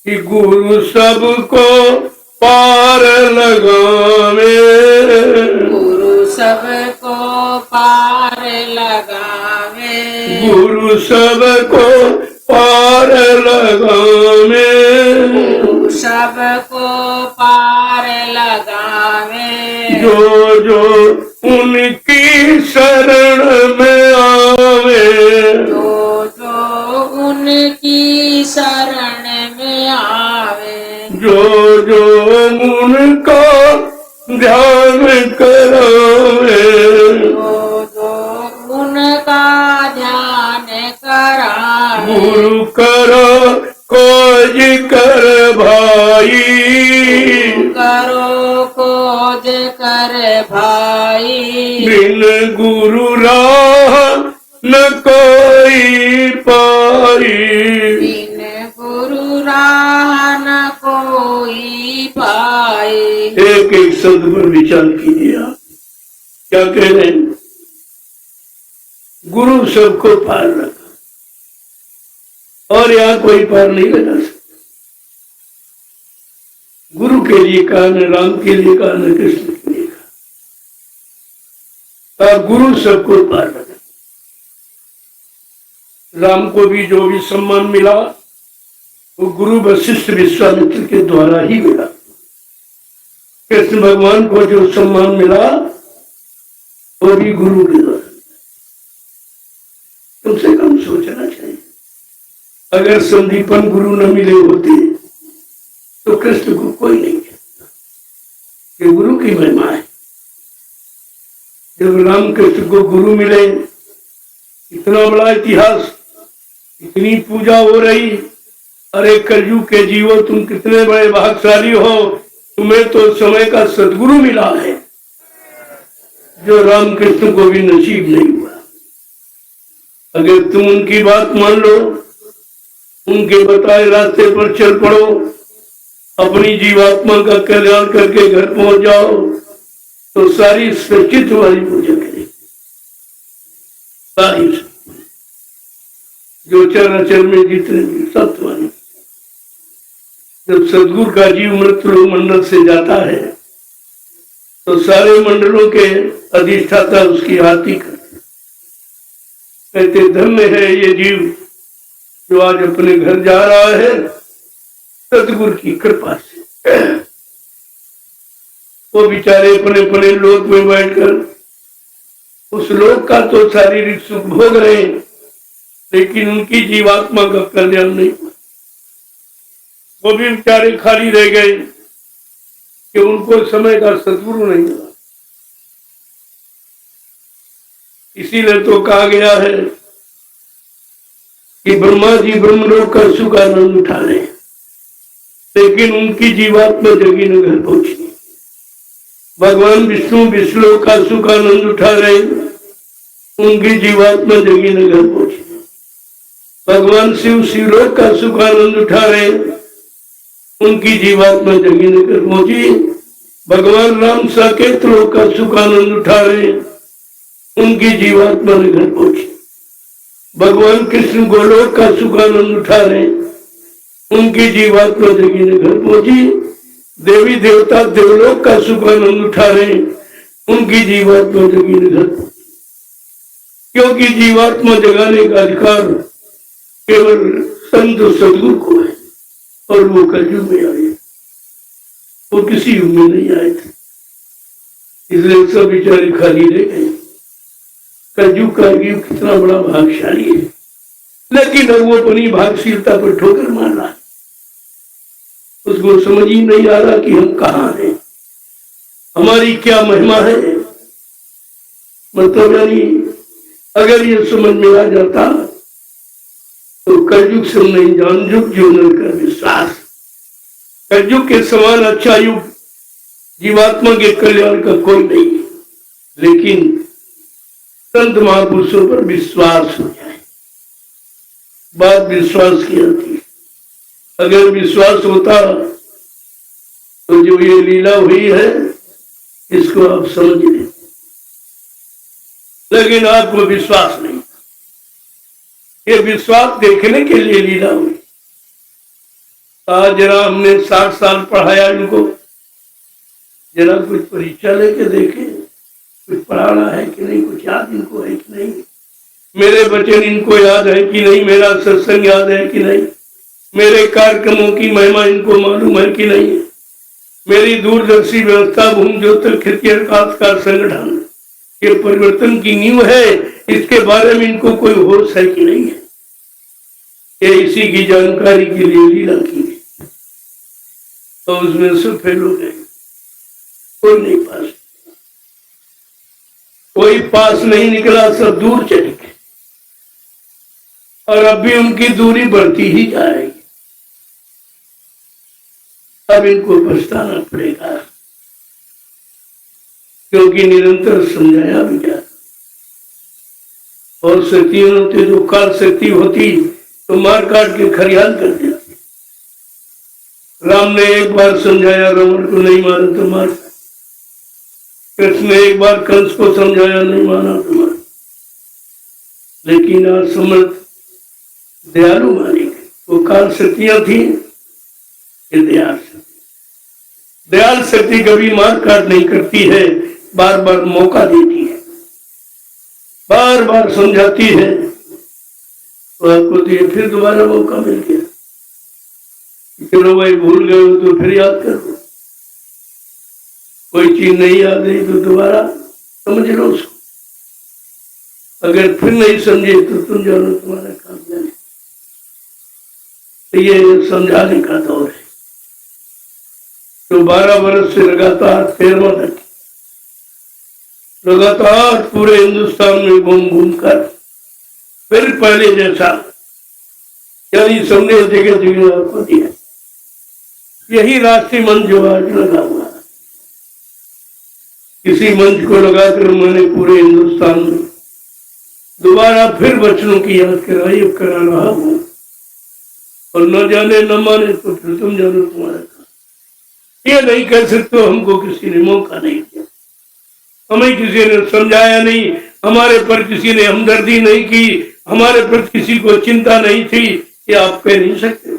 कि गुरु सबको पार लगावे, गुरु सबको पार लगावे, गुरु सबको पार लगावे, गुरु सबको पार लगावे, जो जो उनकी शरण में आवे, जो जो उनकी शरण में आवे, जो जो उनका ध्यान करावे, जो जो उनका ध्यान करावे, गुरु करो खोज कर भाई, करो खोज कर भाई, बिन गुरु राह न कोई पाई, बिन गुरु राह न कोई पाए। एक एक शब्द पर विचार कीजिए आप क्या कह रहे हैं। गुरु सबको पार लगा और यहाँ कोई पार नहीं लगा सकता। गुरु के लिए कहा न राम के लिए कहा न कृष्ण के लिए कहा, गुरु सबको पार लगा। राम को भी जो भी सम्मान मिला वो गुरु वशिष्ठ विश्वामित्र के द्वारा ही मिला। कृष्ण भगवान को जो सम्मान मिला वो भी गुरु के द्वारा। कम से कम सोचना चाहिए, अगर संदीपन गुरु न मिले होते तो कृष्ण को कोई नहीं कहता। ये गुरु की महिमा है। जब राम कृष्ण को गुरु मिले, इतना बड़ा इतिहास, इतनी पूजा हो रही। अरे कलयुग के जीवो, तुम कितने बड़े भाग्यशाली हो, तुम्हें तो समय का सदगुरु मिला है जो राम कृष्ण को भी नसीब नहीं हुआ। अगर तुम उनकी बात मान लो, उनके बताए रास्ते पर चल पड़ो, अपनी जीवात्मा का कल्याण करके घर पहुंच जाओ, तो सारी सृष्टि तुम्हारी पूजा करेगी। सारी जो चराचर में जितने भी सब तुम्हारी। जब सदगुरु का जीव मृत्यु मंडल से जाता है तो सारे मंडलों के अधिष्ठाता उसकी आरती करते, कहते धन्य है ये जीव जो आज अपने घर जा रहा है सदगुरु की कृपा से। वो बेचारे अपने अपने लोक में बैठकर उस लोक का तो शारीरिक सुख भोग रहे हैं, लेकिन उनकी जीवात्मा का कल्याण नहीं। वो भी बेचारे खाली रह गए कि उनको समय का सदगुरु नहीं मिला। इसीलिए तो कहा गया है कि ब्रह्मा जी ब्रह्मलोक का सुख आनंद उठा रहे, लेकिन उनकी जीवात्मा जगी नगर पहुंची। भगवान विष्णु विष्णु का सुख आनंद उठा रहे, उनकी जीवात्मा जगी नगर पहुंची। भगवान शिव शिवलोक का सुख आनंद उठा रहे, उनकी जीवात्मा जगी नगर पहुंची। भगवान राम साकेत लोक का सुख आनंद उठा रहे, उनकी जीवात्मा नगर पहुंची। भगवान कृष्ण गोलोक का सुख आनंद उठा रहे, उनकी जीवात्मा जगी नगर पहुंची। देवी देवता देवलोक का सुख आनंद उठा रहे, उनकी जीवात्मा जगी नगर पहुंची। क्योंकि जीवात्मा जगाने का अधिकार केवल संत सदगुरु को है, और वो कलयुग में आए, वो किसी युग में नहीं आए थे, इसलिए सब बेचारे खाली रह गए। कलयुग का युग कितना बड़ा भाग्यशाली है, लेकिन अब वो अपनी भाग्यशीलता पर ठोकर मार रहा है। उसको समझ ही नहीं आ रहा कि हम कहाँ हैं, हमारी क्या महिमा है। मतलब यानी अगर ये समझ में आ जाता तो कलयुग से नहीं जान युग जीवन का विश्वास। कलयुग के समान अच्छा युग जीवात्मा के कल्याण का कोई नहीं, लेकिन संत महापुरुषों पर विश्वास हो जाए। बात विश्वास की आती है। अगर विश्वास होता तो जो ये लीला हुई है इसको आप समझ लें, लेकिन आपको विश्वास नहीं। ये विश्वास देखने के लिए लीला हुई, आज जरा हमने 60 साल पढ़ाया इनको, जरा कुछ परीक्षा लेके देखे कुछ पढ़ाना है कि नहीं, कुछ याद इनको है कि नहीं, मेरे वचन इनको याद है कि नहीं, मेरा सत्संग याद है कि नहीं, मेरे कार्यक्रमों की महिमा इनको मालूम है कि नहीं, मेरी दूरदर्शी व्यवस्था भूमि ज्योतिर्कार संगठन के परिवर्तन की नींव है, इसके बारे में इनको कोई होश है कि नहीं है। ये इसी की जानकारी के लिए लीला की तो उसमें सब फेल हो गए, कोई नहीं पास, कोई पास नहीं निकला, सब दूर चले गए और अब भी उनकी दूरी बढ़ती ही जाएगी। अब इनको पछताना पड़ेगा क्योंकि निरंतर समझाया भी जाता, और शक्तियां होती जो काल शक्ति होती तो मार काट के खरियाल कर देती। राम ने एक बार समझाया, रावण को नहीं मारा तो मार, कृष्ण ने एक बार कंस को समझाया, नहीं माना तो मार, लेकिन आज समझ दयालु मानी गई। वो काल शक्तियां थी, ये दयाल शक्ति कभी मार काट नहीं करती है, बार बार मौका देती है, बार बार समझाती है, तो आपको तो ये फिर दोबारा मौका मिल गया, चलो भाई भूल गए हो तो फिर याद करो, कोई चीज नहीं याद आई तो दोबारा समझ लो उसको, अगर फिर नहीं समझे तो तुम जानो तुम्हारा काम जाने। तो ये समझाने का दौर है जो 12 वर्ष से लगातार 13वां तक लगातार पूरे हिंदुस्तान में घूम घूम कर फिर पहले जैसा यानी संदेश जगह जगह आपको दिया। यही राष्ट्रीय मंच जो आज लगा हुआ है, इसी मंच को लगाकर मैंने पूरे हिंदुस्तान में दोबारा फिर वचनों की याद करा रहा हूं, और न जाने न माने तो फिर तुम जानो तुम्हारा काम। ये नहीं कह सकते हमको किसी ने मौका नहीं दिया, हमें किसी ने समझाया नहीं, हमारे पर किसी ने हमदर्दी नहीं की, हमारे पर किसी को चिंता नहीं थी, ये आप कह नहीं सकते।